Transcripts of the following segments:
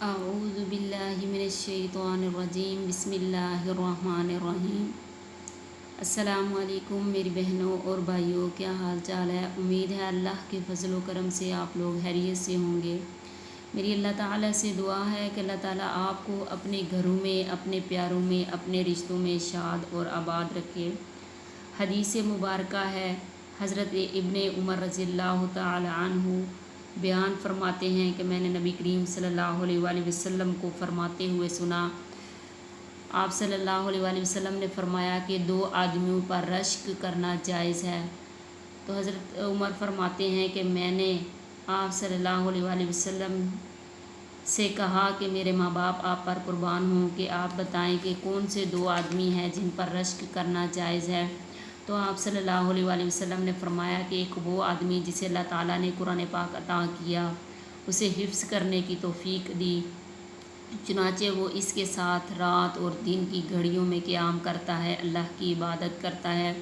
अऊज़ु बिल्लाहि मिनश्शैतानिर्रजीम बिस्मिल्लाहिर्रहमानिर्रहीम। अस्सलामु अलैकुम मेरी बहनों और भाइयों, क्या हाल चाल है। उम्मीद है अल्लाह के फजल व करम से आप लोग खैरियत से होंगे। मेरी अल्लाह ताला से दुआ है कि अल्लाह ताला आपको अपने घरों में, अपने प्यारों में, अपने रिश्तों में शाद और आबाद रखे। हदीस मुबारक है, हज़रत इब्ने उमर रज़ियल्लाहु ताला अन्हु बयान फरमाते हैं कि मैंने नबी करीम सल्लल्लाहु अलैहि वसल्लम को फरमाते हुए सुना। आप सल्लल्लाहु अलैहि वसल्लम ने फरमाया कि दो आदमियों पर रश्क करना जायज़ है। तो हज़रत उमर फरमाते हैं कि मैंने आप सल्लल्लाहु अलैहि वसल्लम से कहा कि मेरे माँ बाप आप पर कुर्बान हों, कि आप बताएं कि कौन से दो आदमी हैं जिन पर रश्क करना जायज़ है। तो आप सल्लल्लाहु अलैहि वसल्लम ने फरमाया कि एक वो आदमी जिसे अल्लाह ताला ने कुरान पाक अता किया, उसे हिफ्ज़ करने की तौफ़ीक दी, चुनाचे वो इसके साथ रात और दिन की घड़ियों में क़याम करता है, अल्लाह की इबादत करता है,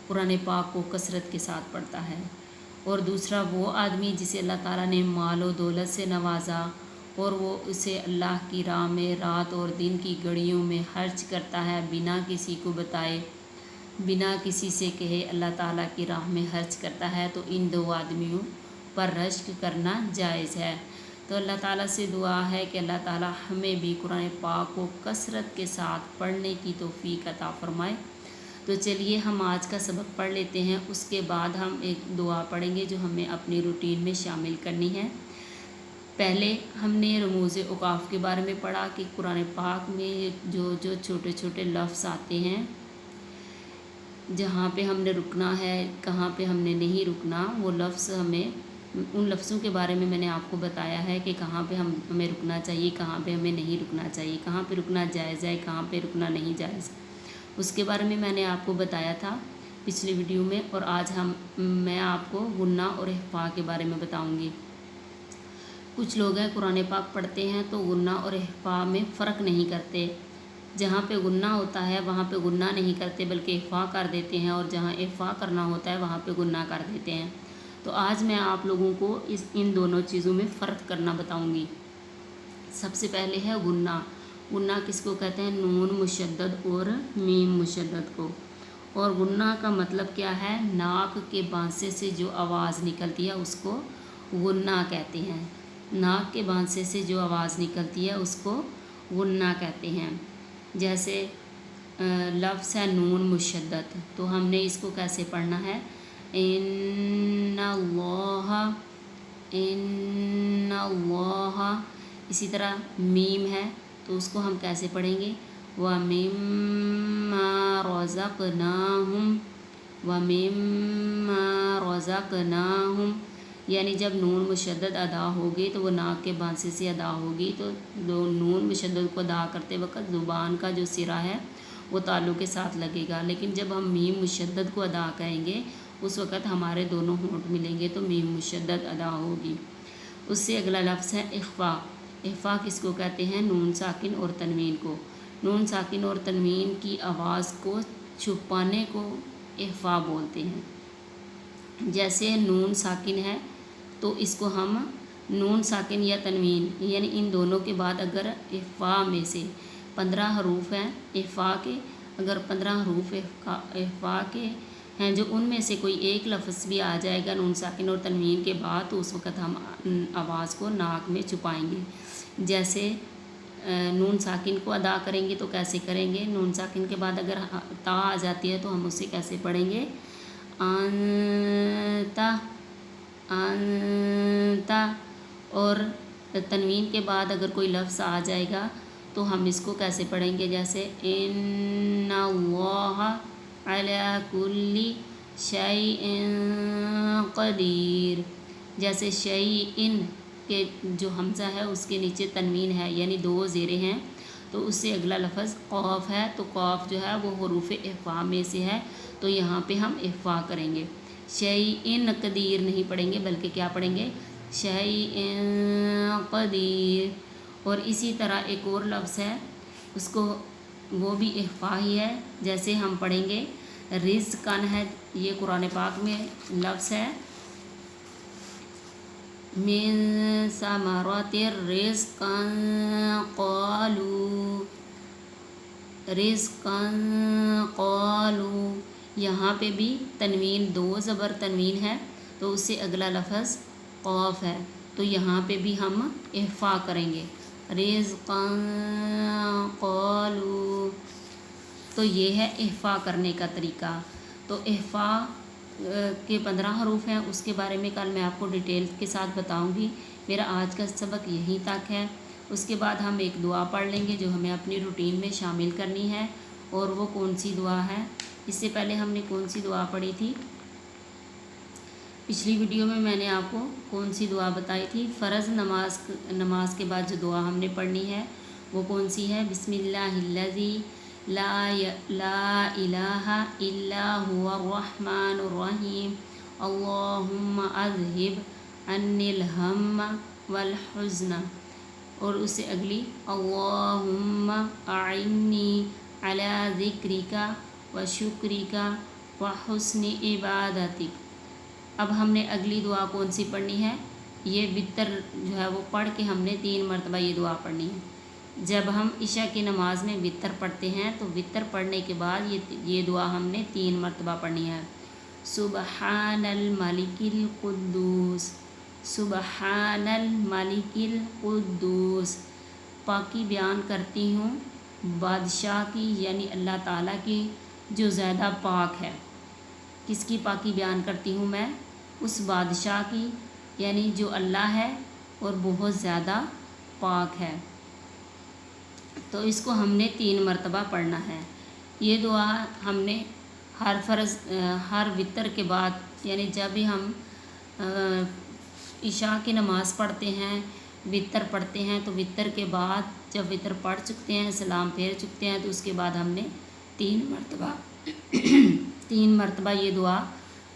कुरान पाक को कसरत के साथ पढ़ता है। और दूसरा वो आदमी जिसे अल्लाह ताला ने माल व दौलत से नवाजा और वो उसे अल्लाह की राह में रात और दिन की घड़ियों में खर्च करता है, बिना किसी को बताए, बिना किसी से कहे अल्लाह ताला की राह में खर्च करता है। तो इन दो आदमियों पर रश्क करना जायज़ है। तो अल्लाह ताला से दुआ है कि अल्लाह ताला हमें भी कुरान पाक को कसरत के साथ पढ़ने की तौफ़ीक अता फ़रमाए। तो चलिए हम आज का सबक पढ़ लेते हैं, उसके बाद हम एक दुआ पढ़ेंगे जो हमें अपनी रूटीन में शामिल करनी है। पहले हमने रमूज़ औक़ाफ़ के बारे में पढ़ा कि कुरान पाक में जो जो छोटे छोटे लफ्ज़ आते हैं, जहाँ पे हमने रुकना है, कहाँ पे हमने नहीं रुकना, वो लफ्ज़ हमें, उन लफ्ज़ों के बारे में मैंने आपको बताया है कि कहाँ पे हमें रुकना चाहिए, कहाँ पे हमें नहीं रुकना चाहिए, कहाँ पे रुकना जायज़ है, कहाँ पे रुकना नहीं जायज़। उसके बारे में मैंने आपको बताया था पिछली वीडियो में। और आज मैं आपको गुन्ना और इख्फ़ा के बारे में बताऊँगी। कुछ लोग हैं कुरान पाक पढ़ते हैं तो गुन्ना और इख्फ़ा में फ़र्क नहीं करते। जहाँ पे गुन्ना होता है वहाँ पे गुन्ना नहीं करते बल्कि इख्फ़ा कर देते हैं, और जहाँ इख्फ़ा करना होता है वहाँ पे गुन्ना कर देते हैं। तो आज मैं आप लोगों को इन दोनों चीज़ों में फ़र्क करना बताऊँगी। सबसे पहले है गुन्ना। गुन्ना किसको कहते हैं? नून मुशद्दद और मीम मुशद्दद को। और गुन्ना का मतलब क्या है? नाक के बांसे से जो आवाज़ निकलती है उसको गुन्ना कहते हैं। नाक के बांसे से जो आवाज़ निकलती है उसको गुन्ना कहते हैं। जैसे लफ्ज़ है नून मुशद्दद, तो हमने इसको कैसे पढ़ना है? इन्नल्लाह, इन्नल्लाह। इसी तरह मीम है तो उसको हम कैसे पढ़ेंगे? व मिम्मा रज़क़नाहुम, व मिम्मा रज़क़नाहुम। यानी जब नून मुशद्दद अदा होगी तो वो नाक के बांसे से अदा होगी, तो दो नून मुशद्दद को अदा करते वक्त ज़ुबान का जो सिरा है वो तालु के साथ लगेगा। लेकिन जब हम मीम मुशद्दद को अदा करेंगे उस वक़्त हमारे दोनों होंठ मिलेंगे तो मीम मुशद्दद अदा होगी। उससे अगला लफ्ज़ है इख्फ़ा। इख्फ़ा किसको कहते हैं? नून साकिन और तनवीन को। नून साकिन और तनवीन की आवाज़ को छुपाने को इख्फ़ा बोलते हैं। जैसे नून साकिन है तो इसको हम नून साकिन या तनवीन, यानी इन दोनों के बाद अगर इख्फ़ा में से 15 हरूफ हैं इख्फ़ा के, अगर 15 हरूफ इख्फ़ा के हैं जो उनमें से कोई एक लफ्ज़ भी आ जाएगा नून साकिन और तनवीन के बाद, तो उस वक़्त हम आवाज़ को नाक में छुपाएंगे। जैसे नून साकिन को अदा करेंगे तो कैसे करेंगे? नून साकिन के बाद अगर ता आ जाती है तो हम उसे कैसे पढ़ेंगे? अंता, अंता। और तनवीन के बाद अगर कोई लफ्ज़ आ जाएगा तो हम इसको कैसे पढ़ेंगे? जैसे इन्नल्लाह अला कुल्ली शैइन क़दीर। जैसे शैइन के जो हमज़ा है उसके नीचे तनवीन है, यानी दो ज़ेरे हैं, तो उससे अगला लफ्ज़ क़ाफ़ है, तो क़ाफ़ जो है वो हुरूफ़ इख्फ़ा में से है, तो यहाँ पे हम इख्फ़ा करेंगे। शैइन क़दीर नहीं पढ़ेंगे बल्कि क्या पढ़ेंगे? शैइन क़दीर। और इसी तरह एक और लफ्ज़ है उसको, वो भी इख्फ़ा ही है। जैसे हम पढ़ेंगे रिज़्क़न है, ये कुरान पाक में लफ्ज़ है मिन समरतिर रिज़्क़न क़ालू। यहाँ पे भी तनवीन, दो ज़बर तनवीन है तो उससे अगला लफ्ज़ क़ाफ है, तो यहाँ पे भी हम इफ़ा करेंगे, रिज़्क़न क़ालू। तो ये है इफ़ा करने का तरीका। तो इफ़ा के 15 हरूफ हैं, उसके बारे में कल मैं आपको डिटेल के साथ बताऊंगी। मेरा आज का सबक यहीं तक है। उसके बाद हम एक दुआ पढ़ लेंगे जो हमें अपनी रूटीन में शामिल करनी है, और वो कौन सी दुआ है। इससे पहले हमने कौन सी दुआ पढ़ी थी, पिछली वीडियो में मैंने आपको कौन सी दुआ बताई थी। फ़र्ज़ नमाज के बाद जो दुआ हमने पढ़नी है वो कौन सी है, बिस्मिल्लाहिल्लज़ी ला इलाहा इल्ला हुवा अर्रहमानुर रहीम अल्लाहुम्मा अज़हिब अन्निल हम्म वल हुज़्न। और उससे अगली अल्लाहुम्मा अइन्नी अला ज़िक्रिका व शुक्रिका व हुस्नि इबादतिक। अब हमने अगली दुआ कौन सी पढ़नी है, ये वितर जो है वो पढ़ के हमने 3 मरतबा ये दुआ पढ़नी है। जब हम इशा की नमाज़ में वितर पढ़ते हैं तो वितर पढ़ने के बाद ये दुआ हमने 3 मरतबा पढ़नी है। सुबहानल मलिकिल कुद्दूस, सुबहानल मलिकिल कुद्दूस। पाकी बयान करती हूँ बादशाह की, यानी अल्लाह ताला की जो ज़्यादा पाक है। किसकी पाकी बयान करती हूँ मैं, उस बादशाह की, यानी जो अल्लाह है और बहुत ज़्यादा पाक है। तो इसको हमने 3 मरतबा पढ़ना है। ये दुआ हमने हर वितर के बाद, यानी जब भी हम इशा की नमाज़ पढ़ते हैं, वितर पढ़ते हैं, तो वितर के बाद जब वितर पढ़ चुकते हैं, सलाम फेर चुकते हैं, तो उसके बाद हमने 3 मरतबा 3 मरतबा ये दुआ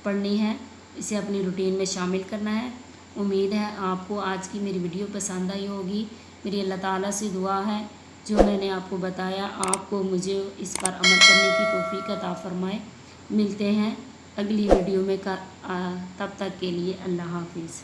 पढ़नी है। इसे अपनी रूटीन में शामिल करना है। उम्मीद है आपको आज की मेरी वीडियो पसंद आई होगी। मेरी अल्लाह ताला से दुआ है जो मैंने आपको बताया आपको मुझे इस पर अमल करने की तौफीक अता फरमाए। मिलते हैं अगली वीडियो में तब तक के लिए अल्लाह हाफिज़।